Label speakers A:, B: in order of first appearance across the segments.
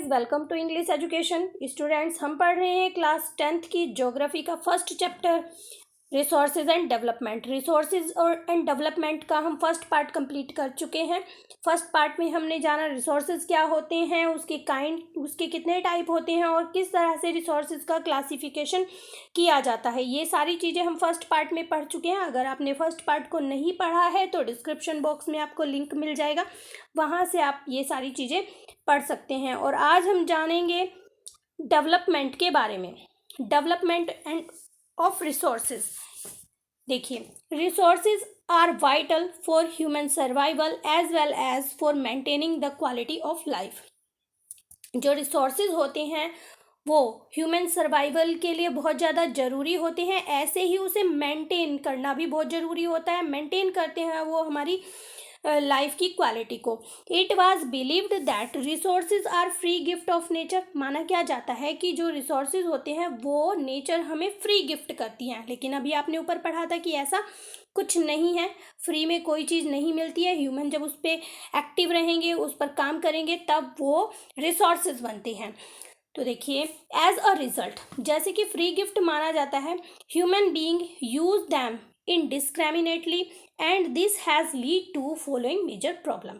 A: Welcome to English education. Students, हम पढ़ रहे हैं क्लास 10th की ज्योग्राफी का first chapter resources and development. Resources and development का हम फर्स्ट पार्ट कंप्लीट कर चुके हैं। फर्स्ट पार्ट में हमने जाना रिसोर्सेज क्या होते हैं, उसके काइंड, उसके कितने टाइप होते हैं और किस तरह से रिसोर्सेज का क्लासिफिकेशन किया जाता है। ये सारी चीज़ें हम फर्स्ट पार्ट में पढ़ चुके हैं। अगर आपने फर्स्ट पार्ट को नहीं पढ़ा है तो डिस्क्रिप्शन बॉक्स में आपको लिंक मिल जाएगा, वहाँ से आप ये सारी चीज़ें पढ़ सकते हैं। और आज हम जानेंगे डेवलपमेंट के बारे में, डेवलपमेंट एंड ऑफ रिसोर्सेज। देखिए, resources are vital for human survival as well as for maintaining the quality of life. जो रिसोर्सेज होते हैं वो ह्यूमन सर्वाइवल के लिए बहुत ज़्यादा ज़रूरी होते हैं, ऐसे ही उसे मेंटेन करना भी बहुत ज़रूरी होता है। मेंटेन करते हैं वो हमारी लाइफ की क्वालिटी को। It was believed that resources are free gift of nature. माना क्या जाता है कि जो रिसोर्सेज होते हैं वो नेचर हमें फ्री गिफ्ट करती हैं, लेकिन अभी आपने ऊपर पढ़ा था कि ऐसा कुछ नहीं है, फ्री में कोई चीज़ नहीं मिलती है। ह्यूमन जब उस पर एक्टिव रहेंगे, उस पर काम करेंगे, तब वो रिसोर्सेज बनते हैं। तो देखिए, एज अ रिजल्ट, जैसे कि फ्री गिफ्ट माना जाता है, human being use them indiscriminately and this has lead to following major problem।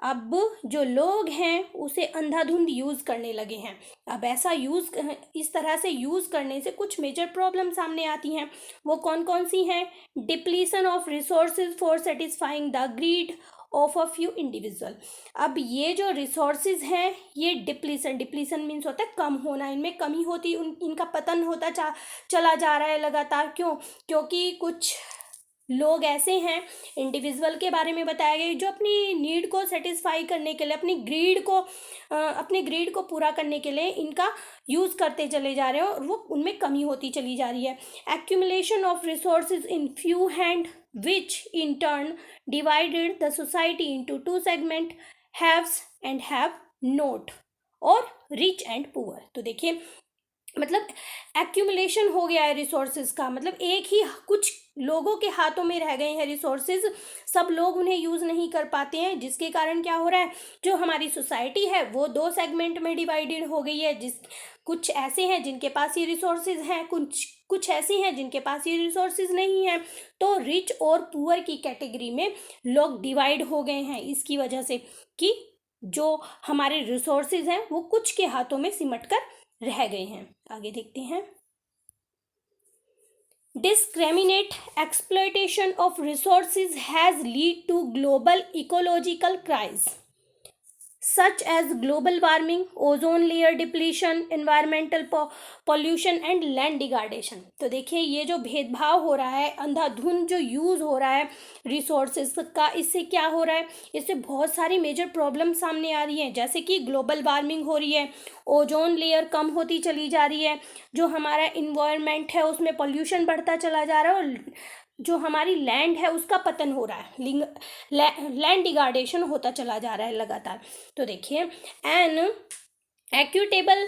A: अब जो लोग हैं उसे अंधाधुंध यूज़ करने लगे हैं। अब ऐसा इस तरह से यूज़ करने से कुछ मेजर प्रॉब्लम सामने आती हैं। वो कौन कौन सी हैं? Depletion of resources for satisfying the greed of a few individual. अब ये जो रिसोर्सेज हैं ये डिप्लीशन मीन्स होता है कम होना, इनमें कमी होती, इनका पतन होता चला जा रहा है लगातार। क्योंकि कुछ लोग ऐसे हैं, इंडिविजुअल के बारे में बताया गया, जो अपनी नीड को सेटिस्फाई करने के लिए, अपनी ग्रीड को पूरा करने के लिए इनका यूज़ करते चले जा रहे हैं और वो उनमें कमी होती चली जा रही है। Accumulation of resources in few hand which in turn divided the society into two segment, haves and have not, और rich and poor। तो देखिए, मतलब एक्यूमुलेशन हो गया है रिसोर्सेज का, मतलब एक ही कुछ लोगों के हाथों में रह गए हैं रिसोर्सेज, सब लोग उन्हें यूज़ नहीं कर पाते हैं, जिसके कारण क्या हो रहा है, जो हमारी सोसाइटी है वो दो सेगमेंट में डिवाइडेड हो गई है। कुछ ऐसे हैं जिनके पास ये रिसोर्सेज हैं, कुछ ऐसे हैं जिनके पास ये रिसोर्सेज नहीं है। तो रिच और पुअर की कैटेगरी में लोग डिवाइड हो गए हैं, इसकी वजह से कि जो हमारे रिसोर्सेज हैं वो कुछ के हाथों में सिमट कर रह गए हैं। आगे देखते हैं। Discriminate exploitation of resources has lead to global ecological crisis such as global warming, ozone layer depletion, environmental pollution and land degradation। तो देखिए, ये जो भेदभाव हो रहा है, अंधाधुंध जो यूज़ हो रहा है रिसोर्सेज का, इससे क्या हो रहा है, इससे बहुत सारी मेजर प्रॉब्लम सामने आ रही हैं। जैसे कि ग्लोबल वार्मिंग हो रही है, ओजोन लेयर कम होती चली जा रही है, जो हमारा इन्वायरमेंट है उसमें पोल्यूशन बढ़ता चला जा रहा है, और जो हमारी लैंड है उसका पतन हो रहा है, लैंड डिग्रेडेशन होता चला जा रहा है लगातार। तो देखिए, an equitable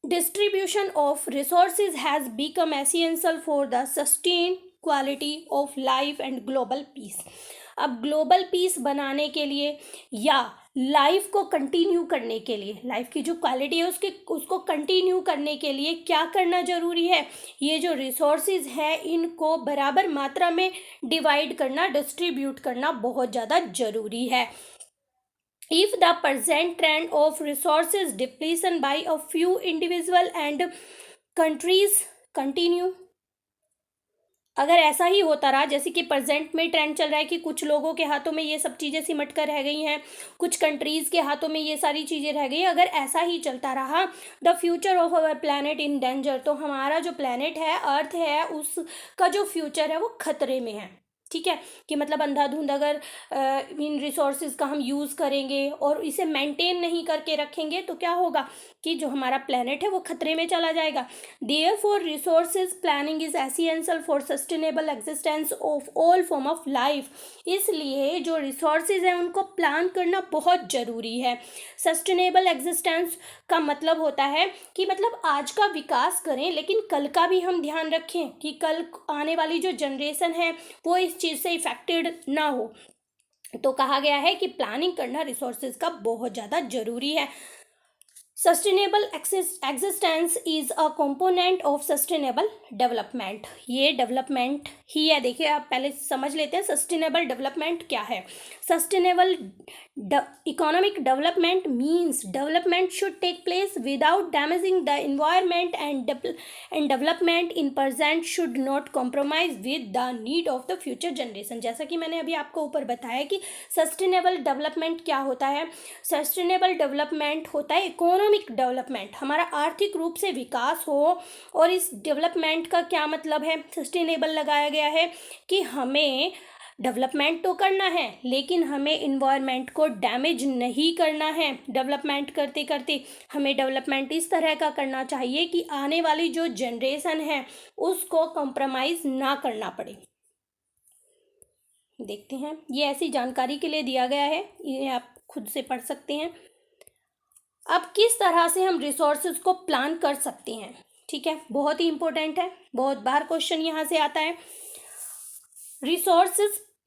A: distribution of resources has become essential for the sustain quality of life and global peace. अब ग्लोबल पीस बनाने के लिए या लाइफ को कंटिन्यू करने के लिए, लाइफ की जो क्वालिटी है उसको कंटिन्यू करने के लिए क्या करना ज़रूरी है, ये जो रिसोर्सेज है इनको बराबर मात्रा में डिवाइड करना, डिस्ट्रीब्यूट करना बहुत ज़्यादा ज़रूरी है। If the present trend of resources depletion by a few individual and countries continue, अगर ऐसा ही होता रहा, जैसे कि प्रेजेंट में ट्रेंड चल रहा है कि कुछ लोगों के हाथों में ये सब चीज़ें सिमट कर रह गई हैं, कुछ कंट्रीज़ के हाथों में ये सारी चीज़ें रह गई, अगर ऐसा ही चलता रहा, the future of our planet in danger, तो हमारा जो प्लैनेट है, अर्थ है, उसका जो फ्यूचर है वो खतरे में है। ठीक है, कि मतलब अंधाधुंध अगर इन रिसोर्सेज का हम यूज़ करेंगे और इसे मेंटेन नहीं करके रखेंगे तो क्या होगा कि जो हमारा प्लैनेट है वो खतरे में चला जाएगा। Therefore resources planning is essential for sustainable existence of all form of life. इसलिए जो रिसोर्सेज हैं उनको प्लान करना बहुत ज़रूरी है। सस्टेनेबल एग्जिस्टेंस का मतलब होता है कि मतलब आज का विकास करें, लेकिन कल का भी हम ध्यान रखें कि कल आने वाली जो जनरेशन है वो इस चीज़ से इफेक्टेड ना हो। तो कहा गया है कि प्लानिंग करना रिसोर्सेज का बहुत ज़्यादा ज़रूरी है। Sustainable existence is a component of sustainable development. ये डेवलपमेंट ही है। देखिए, आप पहले समझ लेते हैं सस्टेनेबल डेवलपमेंट क्या है। Sustainable economic development means development should take place without damaging the environment and development in present should not compromise with the need of the future generation. जैसा कि मैंने अभी आपको ऊपर बताया कि सस्टेनेबल डेवलपमेंट क्या होता है। सस्टेनेबल डेवलपमेंट होता है इकोनॉमिक डेवलपमेंट, हमारा आर्थिक रूप से विकास हो। और इस डेवलपमेंट का क्या मतलब है, सस्टेनेबल लगाया गया है कि हमें डेवलपमेंट तो करना है लेकिन हमें इन्वायरमेंट को डैमेज नहीं करना है। डेवलपमेंट करते करते हमें डेवलपमेंट इस तरह का करना चाहिए कि आने वाली जो जनरेशन है उसको कॉम्प्रोमाइज़ ना करना पड़े। देखते हैं, ये ऐसी जानकारी के लिए दिया गया है, ये आप खुद से पढ़ सकते हैं। अब किस तरह से हम रिसोर्सेज को प्लान कर सकते हैं, ठीक है, बहुत ही इंपॉर्टेंट है, बहुत बार क्वेश्चन यहाँ से आता है।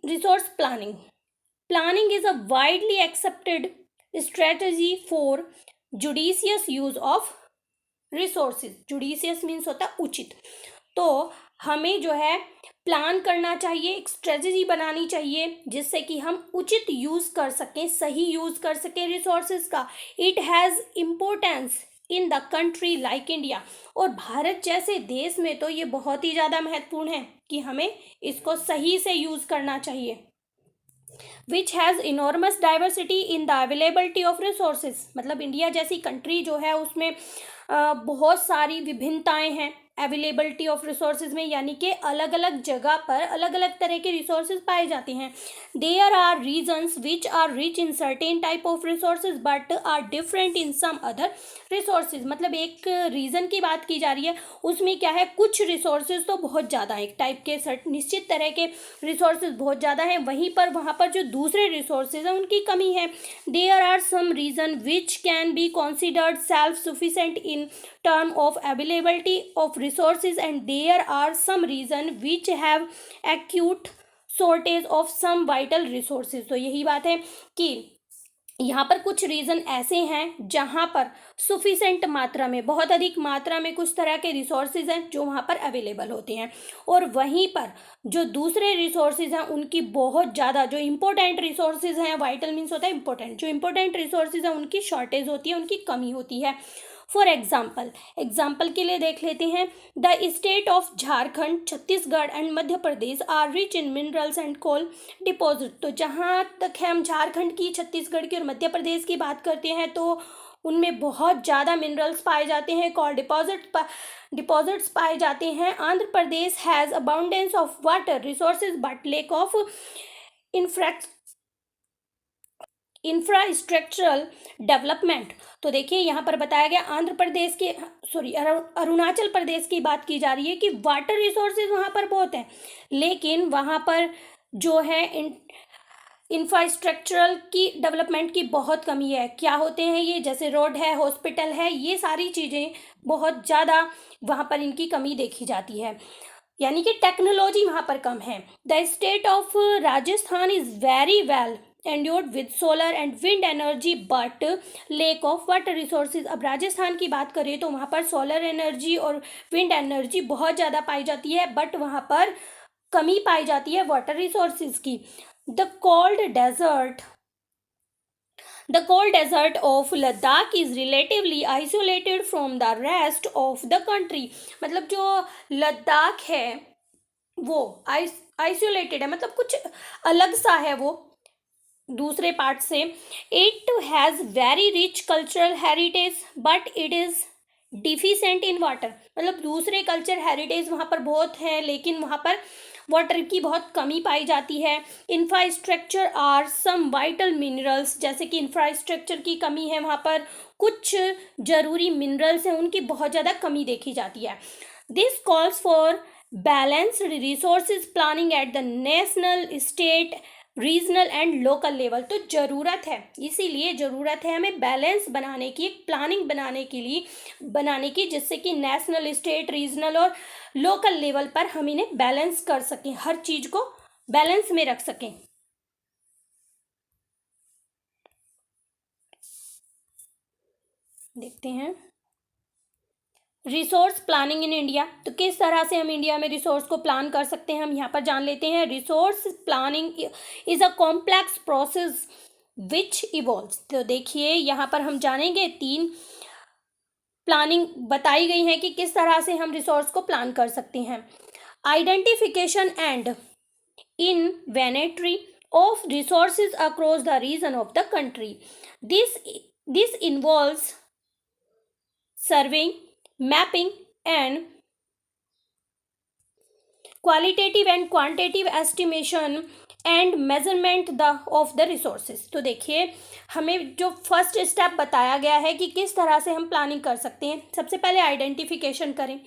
A: Resource planning is a widely accepted strategy for judicious use of resources. Judicious means होता है उचित। तो हमें जो है प्लान करना चाहिए, एक स्ट्रेटजी बनानी चाहिए जिससे कि हम उचित यूज कर सकें, सही यूज कर सकें रिसोर्सेज का। It has importance in the country like India. और भारत जैसे देश में तो ये बहुत ही ज़्यादा महत्वपूर्ण है कि हमें इसको सही से यूज करना चाहिए। Which has enormous diversity in the availability of resources. मतलब इंडिया जैसी कंट्री जो है उसमें बहुत सारी विभिन्नताएं हैं अवेलेबिलिटी ऑफ रिसोर्सेज में, यानी कि अलग अलग जगह पर अलग अलग तरह के रिसोर्सेज पाए जाते हैं। There are regions which are rich in certain type of resources but are different in some other resources. मतलब एक रीज़न की बात की जा रही है, उसमें क्या है, कुछ रिसोर्सेज तो बहुत ज़्यादा है, एक टाइप के निश्चित तरह के रिसोर्सेज बहुत ज़्यादा हैं, वहीं पर वहाँ पर जो दूसरे रिसोर्सेज हैं उनकी कमी है। There are some region which can be considered self sufficient in term of availability of resources and there are some reason which have acute shortage of some vital resources। तो यही बात है कि यहाँ पर कुछ रीज़न ऐसे हैं जहाँ पर सुफिसेंट मात्रा में, बहुत अधिक मात्रा में कुछ तरह के रिसोर्सेज हैं जो वहाँ पर अवेलेबल होते हैं, और वहीं पर जो दूसरे रिसोर्सेज हैं उनकी बहुत ज़्यादा, जो इम्पोर्टेंट रिसोर्सेज हैं, वाइटल मीन्स होता है इम्पोर्टेंट, जो इम्पोर्टेंट रिसोर्सेज हैं उनकी शॉर्टेज होती है, उनकी कमी होती है। फॉर एग्जाम्पल के लिए देख लेते हैं। The state of Jharkhand, Chhattisgarh and Madhya Pradesh are rich in minerals and coal deposit. तो जहाँ तक है हम झारखंड की, छत्तीसगढ़ की और मध्य प्रदेश की बात करते हैं तो उनमें बहुत ज़्यादा मिनरल्स पाए जाते हैं, कोल डिपॉजिट्स पाए जाते हैं। Andhra Pradesh has abundance of water resources but lack of infrastructural development. तो देखिए यहाँ पर बताया गया आंध्र प्रदेश के, अरुणाचल प्रदेश की बात की जा रही है कि वाटर रिसोर्सेज वहाँ पर बहुत हैं लेकिन वहाँ पर जो है इंफ्रास्ट्रक्चरल की डेवलपमेंट की बहुत कमी है। क्या होते हैं ये, जैसे रोड है, हॉस्पिटल है, ये सारी चीज़ें बहुत ज़्यादा वहाँ पर इनकी कमी देखी जाती है, यानी कि टेक्नोलॉजी वहाँ पर कम है। The state of Rajasthan is very well endured with solar and wind energy but lack of water resources. अब राजस्थान की बात करें तो वहाँ पर सोलर एनर्जी और विंड एनर्जी बहुत ज़्यादा पाई जाती है बट वहाँ पर कमी पाई जाती है वाटर रिसोर्सेज की। The cold desert of Ladakh is relatively isolated from the rest of the country। मतलब जो लद्दाख है वो आइसोलेटेड है, मतलब कुछ अलग सा है वो दूसरे पार्ट से। It has very rich cultural heritage but it is डिफिशेंट in water. मतलब दूसरे कल्चर हेरिटेज वहाँ पर बहुत है लेकिन वहाँ पर वाटर की बहुत कमी पाई जाती है। Infrastructure are some vital minerals, जैसे कि इंफ्रास्ट्रक्चर की कमी है, वहाँ पर कुछ जरूरी मिनरल्स हैं उनकी बहुत ज़्यादा कमी देखी जाती है। This calls for balanced resources planning at the national, state, regional and local level. तो ज़रूरत है, इसीलिए ज़रूरत है हमें बैलेंस बनाने की, एक प्लानिंग बनाने की जिससे कि नेशनल, स्टेट, रीजनल और लोकल लेवल पर हम इन्हें बैलेंस कर सकें, हर चीज़ को बैलेंस में रख सकें। देखते हैं रिसोर्स प्लानिंग इन इंडिया। तो किस तरह से हम इंडिया में रिसोर्स को प्लान कर सकते हैं, हम यहाँ पर जान लेते हैं। Resource planning is a complex process which evolves. तो देखिए यहाँ पर हम जानेंगे 3 प्लानिंग बताई गई हैं कि किस तरह से हम रिसोर्स को प्लान कर सकते हैं। Identification and inventory of resources across the region of the country. This involves surveying, mapping and qualitative and quantitative estimation and measurement of the resources. तो देखिए हमें जो फर्स्ट स्टेप बताया गया है कि किस तरह से हम प्लानिंग कर सकते हैं। सबसे पहले आइडेंटिफिकेशन करें।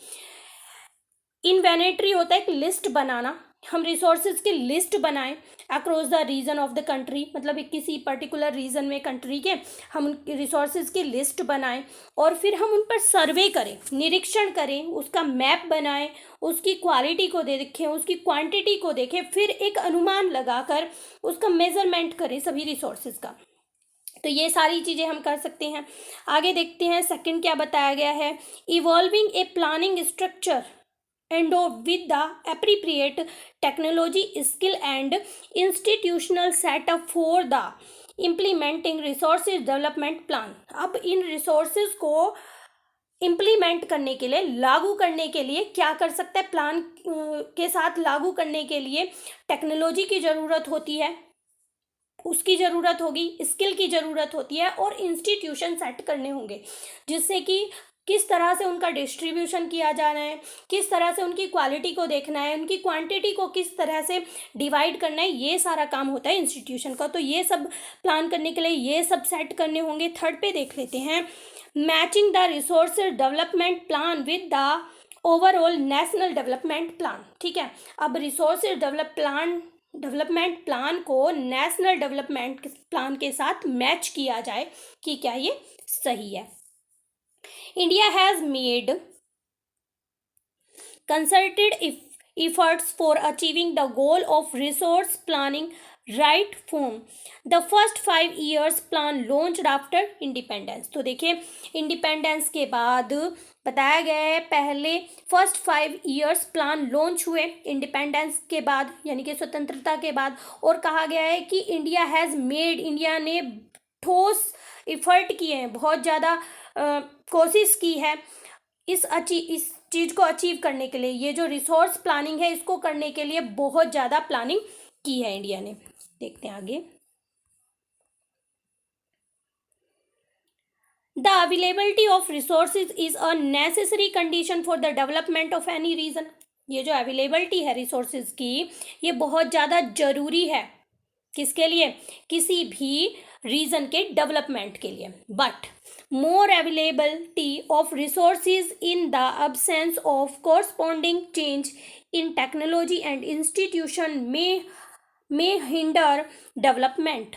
A: इन्वेंटरी होता है एक लिस्ट बनाना, हम रिसोर्सेज की लिस्ट बनाएं across the region of the country, मतलब किसी पर्टिकुलर रीजन में कंट्री के हम रिसोर्सेज की लिस्ट बनाएं और फिर हम उन पर सर्वे करें, निरीक्षण करें, उसका मैप बनाएं, उसकी क्वालिटी को देखें, उसकी क्वांटिटी को देखें, फिर एक अनुमान लगाकर उसका मेजरमेंट करें सभी रिसोर्सेज का। तो ये सारी चीज़ें हम कर सकते हैं। आगे देखते हैं सेकंड क्या बताया गया है। Evolving a planning structure and with the appropriate technology skill and institutional setup for the implementing resources development plan। अब इन रिसोर्सेज को इम्प्लीमेंट करने के लिए, लागू करने के लिए क्या कर सकता है, प्लान के साथ लागू करने के लिए टेक्नोलॉजी की ज़रूरत होती है, उसकी ज़रूरत होगी, स्किल की ज़रूरत होती है और इंस्टीट्यूशन सेट करने होंगे जिससे कि किस तरह से उनका डिस्ट्रीब्यूशन किया जाना है, किस तरह से उनकी क्वालिटी को देखना है, उनकी क्वांटिटी को किस तरह से डिवाइड करना है, ये सारा काम होता है इंस्टीट्यूशन का। तो ये सब प्लान करने के लिए ये सब सेट करने होंगे। थर्ड पे देख लेते हैं matching the resource development plan with the overall national development plan. ठीक है, अब रिसोर्स डेवलपमेंट प्लान को नेशनल डेवलपमेंट प्लान के साथ मैच किया जाए कि क्या ये सही है। India has made concerted efforts for achieving the goal of resource planning right from the first 5 years plan launched after independence। तो देखिए इंडिपेंडेंस के बाद बताया गया है पहले फर्स्ट 5 इयर्स प्लान लॉन्च हुए इंडिपेंडेंस के बाद, यानी कि स्वतंत्रता के बाद, और कहा गया है कि इंडिया ने ठोस इफर्ट किए हैं, बहुत ज़्यादा कोशिश की है इस चीज़ को अचीव करने के लिए। ये जो रिसोर्स प्लानिंग है इसको करने के लिए बहुत ज़्यादा प्लानिंग की है इंडिया ने। देखते हैं आगे। The availability of resources is a necessary condition for the development of any region. ये जो अवेलेबिलिटी है रिसोर्सेज की ये बहुत ज़्यादा जरूरी है, किसके लिए, किसी भी रीजन के डेवलपमेंट के लिए। But more availability of resources in the absence of corresponding change in technology and institution may hinder development।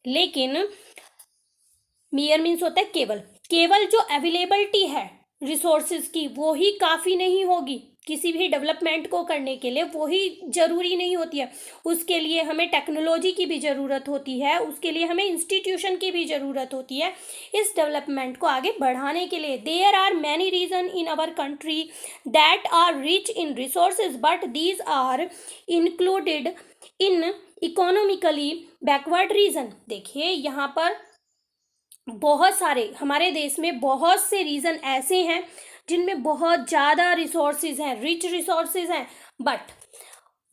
A: लेकिन मेयर मीन्स होता है केवल जो अवेलेबिलिटी है रिसोर्सेज की वो ही काफ़ी नहीं होगी किसी भी डेवलपमेंट को करने के लिए, वो ही ज़रूरी नहीं होती है। उसके लिए हमें टेक्नोलॉजी की भी ज़रूरत होती है, उसके लिए हमें इंस्टीट्यूशन की भी ज़रूरत होती है इस डेवलपमेंट को आगे बढ़ाने के लिए। There are many region in our country that are rich in resources but these are included in economically backward region. देखिए यहाँ पर बहुत सारे हमारे देश में बहुत से रीजन ऐसे हैं जिनमें बहुत ज़्यादा रिसोर्सेज हैं, रिच रिसोर्सेज हैं, बट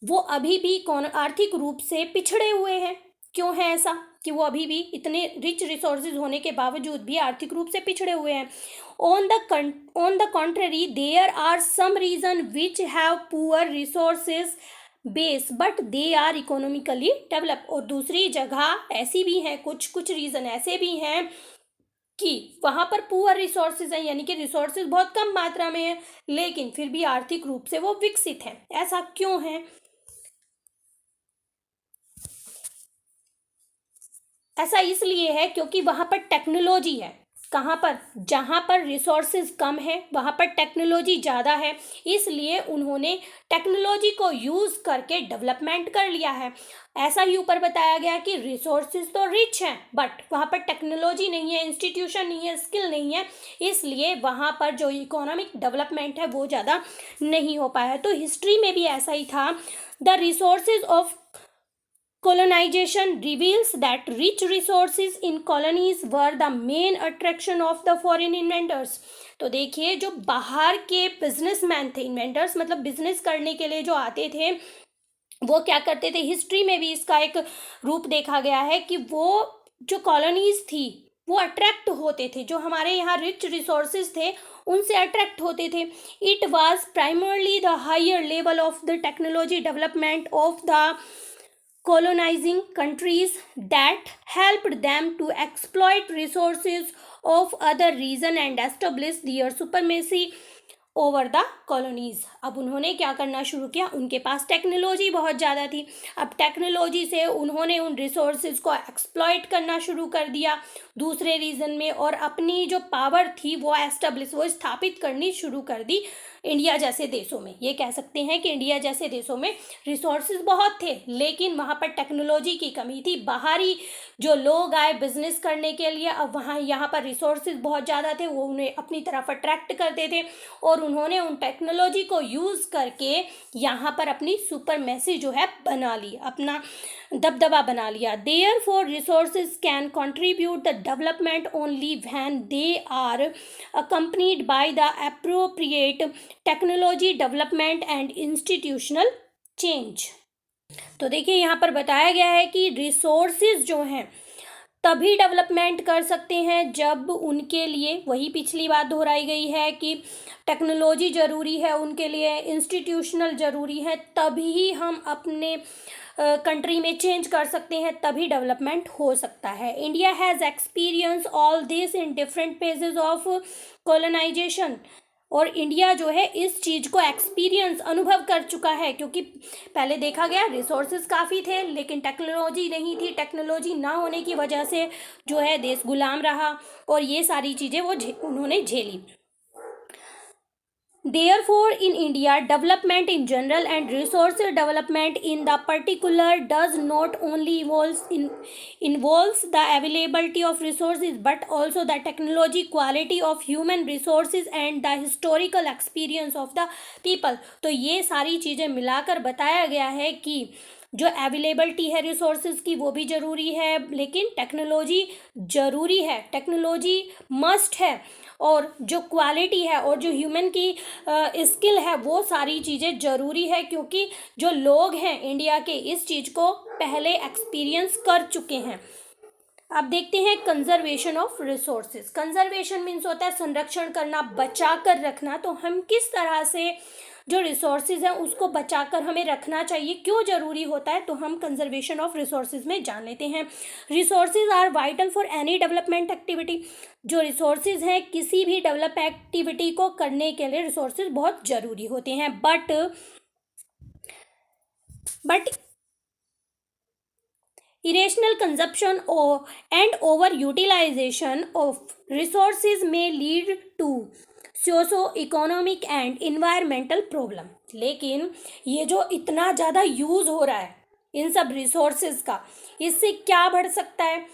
A: वो अभी भी आर्थिक रूप से पिछड़े हुए हैं। क्यों है ऐसा कि वो अभी भी इतने रिच रिसोर्सेज होने के बावजूद भी आर्थिक रूप से पिछड़े हुए हैं। On the contrary there are some region which have poor resources base but they are economically develop. और दूसरी जगह ऐसी भी हैं, कुछ रीजन ऐसे भी हैं कि वहाँ पर पुअर रिसोर्सेज हैं, यानी कि रिसोर्सेज बहुत कम मात्रा में है लेकिन फिर भी आर्थिक रूप से वो विकसित हैं। ऐसा क्यों है? ऐसा इसलिए है क्योंकि वहाँ पर टेक्नोलॉजी है, कहाँ पर? जहाँ पर रिसोर्सेज कम है वहाँ पर टेक्नोलॉजी ज़्यादा है, इसलिए उन्होंने टेक्नोलॉजी को यूज़ करके डेवलपमेंट कर लिया है। ऐसा ही ऊपर बताया गया कि रिसोर्सेज तो रिच हैं बट वहाँ पर टेक्नोलॉजी नहीं है, इंस्टीट्यूशन नहीं है, स्किल नहीं है, इसलिए वहाँ पर जो इकोनॉमिक डेवलपमेंट है वो ज़्यादा नहीं हो पाया। तो हिस्ट्री में भी ऐसा ही था। The resources of colonization reveals that rich resources in colonies were the main attraction of the foreign inventors। तो देखिए जो बाहर के बिजनेसमैन थे, इन्वेंटर्स मतलब बिजनेस करने के लिए जो आते थे, वो क्या करते थे, हिस्ट्री में भी इसका एक रूप देखा गया है कि वो जो कॉलोनीज थी वो अट्रैक्ट होते थे, जो हमारे यहाँ रिच रिसोर्सेज थे उनसे अट्रैक्ट होते थे। It was primarily the higher level of the technology development of the colonizing countries that helped them to exploit resources of other region and establish their supremacy over the colonies. अब उन्होंने क्या करना शुरू किया, उनके पास technology बहुत ज़्यादा थी, अब टेक्नोलॉजी से उन्होंने उन रिसोर्सेज को एक्सप्लॉइट करना शुरू कर दिया दूसरे रीजन में, और अपनी जो पावर थी वो वो स्थापित करनी शुरू कर दी इंडिया जैसे देशों में। ये कह सकते हैं कि इंडिया जैसे देशों में रिसोर्सेज बहुत थे लेकिन वहाँ पर टेक्नोलॉजी की कमी थी। बाहरी जो लोग आए बिजनेस करने के लिए, अब वहाँ यहाँ पर रिसोर्सेज बहुत ज़्यादा थे, वो उन्हें अपनी तरफ अट्रैक्ट करते थे और उन्होंने उन टेक्नोलॉजी को यूज़ करके यहाँ पर अपनी सुपरमेसी जो है बना ली, अपना दबदबा बना लिया। Therefore, resources can contribute the development only when they are accompanied by the appropriate technology development and institutional change। तो देखिए यहाँ पर बताया गया है कि रिसोर्सेज जो हैं तभी डेवलपमेंट कर सकते हैं जब उनके लिए, वही पिछली बात दोहराई गई है कि टेक्नोलॉजी ज़रूरी है उनके लिए, इंस्टीट्यूशनल ज़रूरी है, तभी हम अपने कंट्री में चेंज कर सकते हैं, तभी डेवलपमेंट हो सकता है। India has experience all this in different phases of colonisation. और इंडिया जो है इस चीज़ को एक्सपीरियंस अनुभव कर चुका है, क्योंकि पहले देखा गया रिसोर्सेज काफ़ी थे लेकिन टेक्नोलॉजी नहीं थी, टेक्नोलॉजी ना होने की वजह से जो है देश गुलाम रहा और ये सारी चीज़ें वो उन्होंने झेली। Therefore, in India, development in general and resource development in the particular does not only involves the availability of resources but also the technology, quality of human resources and the historical experience of the people। तो ये सारी चीज़ें मिलाकर बताया गया है कि जो अवेलेबिलिटी है रिसोर्सेज की वो भी ज़रूरी है, लेकिन टेक्नोलॉजी ज़रूरी है, टेक्नोलॉजी मस्ट है, और जो क्वालिटी है और जो ह्यूमन की स्किल है वो सारी चीज़ें ज़रूरी है, क्योंकि जो लोग हैं इंडिया के इस चीज़ को पहले एक्सपीरियंस कर चुके हैं। अब देखते हैं conservation of resources. Conservation means होता है संरक्षण करना, बचा कर रखना। तो हम किस तरह से जो रिसोर्सेज हैं उसको बचाकर हमें रखना चाहिए, क्यों ज़रूरी होता है, तो हम कंजर्वेशन ऑफ रिसोर्सेज में जान लेते हैं। Resources are vital for any development activity. जो रिसोर्सेज हैं किसी भी डेवलप एक्टिविटी को करने के लिए रिसोर्सेज बहुत ज़रूरी होते हैं, but irrational consumption and over utilization of resources may lead to socio-economic and environmental problem। लेकिन ये जो इतना ज़्यादा यूज़ हो रहा है इन सब रिसोर्सेज का, इससे क्या बढ़ सकता है,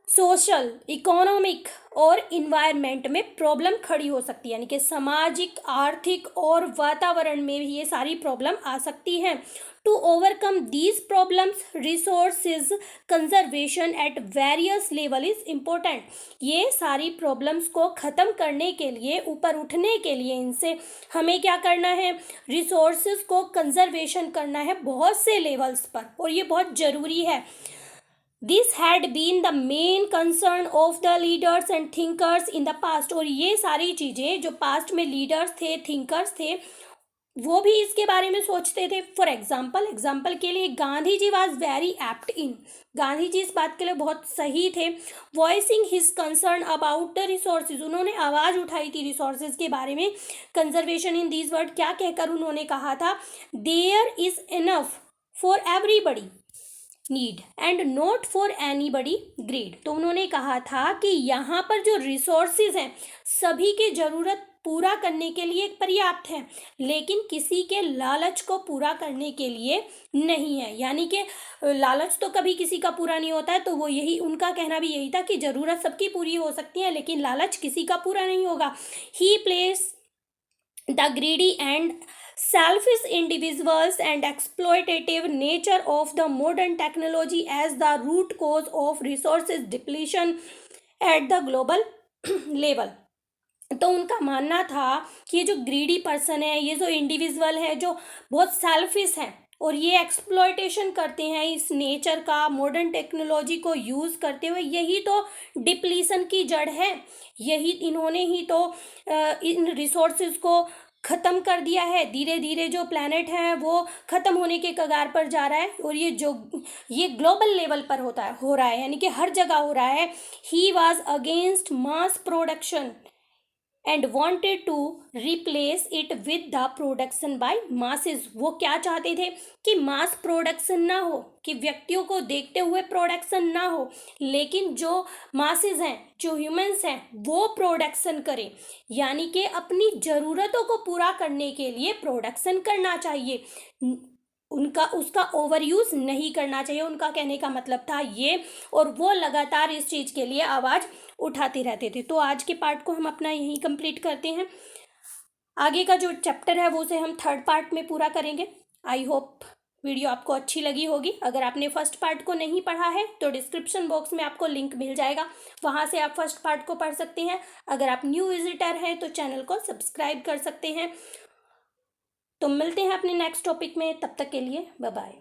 A: सोशल, इकोनॉमिक और इन्वायरमेंट में प्रॉब्लम खड़ी हो सकती है, यानी कि सामाजिक, आर्थिक और वातावरण में भी ये सारी प्रॉब्लम आ सकती हैं। To overcome these problems resources conservation at various level is important. ये सारी प्रॉब्लम्स को ख़त्म करने के लिए, ऊपर उठने के लिए इनसे हमें क्या करना है, रिसोर्सेज को कंजर्वेशन करना है बहुत से लेवल्स पर, और ये बहुत ज़रूरी है। This had been the main concern of the leaders and thinkers in the past। और ये सारी चीज़ें जो पास्ट में लीडर्स थे, थिंकर्स थे, वो भी इसके बारे में सोचते थे। फॉर एग्जाम्पल के लिए Gandhi ji was very apt इन, गांधी जी इस बात के लिए बहुत सही थे। Voicing his concern about the resources, उन्होंने आवाज़ उठाई थी रिसोर्सेज के बारे में। कंजर्वेशन इन दीज वर्ड, क्या कहकर उन्होंने कहा था, there is enough for everybody. Need and not for anybody greed. तो उन्होंने कहा था कि यहाँ पर जो रिसोर्सेज हैं सभी की ज़रूरत पूरा करने के लिए पर्याप्त है, लेकिन किसी के लालच को पूरा करने के लिए नहीं है। यानी कि लालच तो कभी किसी का पूरा नहीं होता है। तो वो यही उनका कहना भी यही था कि ज़रूरत सबकी पूरी हो सकती है, लेकिन लालच किसी का पूरा नहीं होगा। ही place the greedy and selfish individuals and exploitative nature of the modern technology as the root cause of resources depletion at the global level। तो उनका मानना था कि ये जो ग्रीडी पर्सन है, ये जो इंडिविजुअल है जो बहुत सेल्फिश है और ये एक्सप्लॉयटेशन करते हैं इस नेचर का मॉडर्न टेक्नोलॉजी को यूज़ करते हुए, यही तो डिप्लीशन की जड़ है। यही इन्होंने ही तो इन रिसोर्सेज को ख़त्म कर दिया है। धीरे धीरे जो प्लैनेट है वो ख़त्म होने के कगार पर जा रहा है और ये ग्लोबल लेवल पर हो रहा है, यानी कि हर जगह हो रहा है। He was against mass production and wanted to replace it with the production by masses. वो क्या चाहते थे कि मास प्रोडक्शन ना हो, कि व्यक्तियों को देखते हुए प्रोडक्शन ना हो, लेकिन जो मासेस हैं, जो ह्यूमंस हैं, वो प्रोडक्शन करें। यानी कि अपनी ज़रूरतों को पूरा करने के लिए प्रोडक्शन करना चाहिए, उनका उसका ओवर यूज़ नहीं करना चाहिए। उनका कहने का मतलब था ये, और वो लगातार इस चीज़ के लिए आवाज़ उठाते रहते थे। तो आज के पार्ट को हम अपना यहीं कंप्लीट करते हैं। आगे का जो चैप्टर है वो उसे हम थर्ड पार्ट में पूरा करेंगे। आई होप वीडियो आपको अच्छी लगी होगी। अगर आपने फर्स्ट पार्ट को नहीं पढ़ा है तो डिस्क्रिप्शन बॉक्स में आपको लिंक मिल जाएगा, वहाँ से आप फर्स्ट पार्ट को पढ़ सकते हैं। अगर आप न्यू विजिटर हैं तो चैनल को सब्सक्राइब कर सकते हैं। तो मिलते हैं अपने नेक्स्ट टॉपिक में, तब तक के लिए बाय बाय।